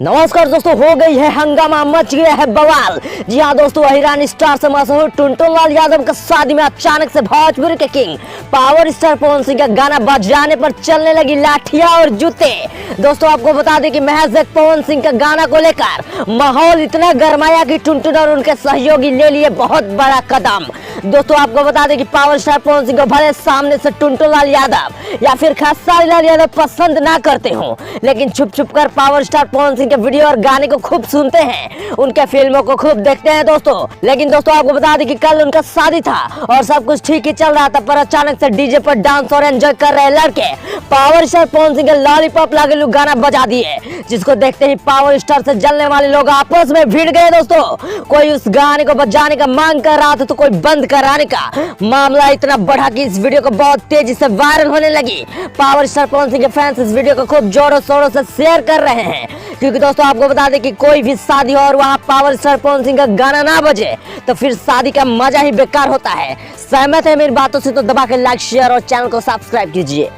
नमस्कार दोस्तों, हो गई है हंगामा, मच गया है बवाल। जी हाँ दोस्तों, अहिरानी स्टार से मशहूर टुनटुन लाल यादव का शादी में अचानक से भोजपुरी के king power star Pawan Singh का गाना बजाने पर चलने लगी लाठियां और जूते। दोस्तों आपको बता दें कि महज एक पवन सिंह का गाना को लेकर माहौल इतना गरमाया कि टुनटुन और उनके सहयोगी ले लिए बहुत बड़ा कदम। दोस्तों आपको बता दें कि पावर स्टार पवन सिंह को भले सामने से टुनटुन लाल यादव या फिर खेसारी लाल यादव पसंद ना करते हो, लेकिन छुप छुप कर पावर स्टार पवन सिंह के वीडियो और गाने को खूब सुनते हैं, उनके फिल्मों को खूब देखते हैं दोस्तों। लेकिन दोस्तों आपको बता दें कि कल उनका शादी था और सब कुछ ठीक ही चल रहा था, पर अचानक से डीजे पर डांस और एंजॉय कर रहे लड़के पावर स्टार पवन सिंह के लॉलीपॉप लागे गाना बजा दिए, जिसको देखते ही पावर स्टार से जलने वाले लोग आपस में भिड़ गए दोस्तों। कोई उस गाने को बजाने का मांग कर रहा था तो कोई बंद कराने का। मामला इतना बढ़ा कि इस वीडियो को बहुत तेजी से वायरल होने लगी। पावर स्टार पवन सिंह के फैंस इस वीडियो को खूब जोरों शोरों से शेयर कर रहे हैं, क्योंकि दोस्तों आपको बता दें कि कोई भी शादी हो और वहाँ पावर स्टार पवन सिंह का गाना ना बजे तो फिर शादी का मजा ही बेकार होता है। सहमत है मेरी बातों से तो दबा के लाइक शेयर और चैनल को सब्सक्राइब कीजिए।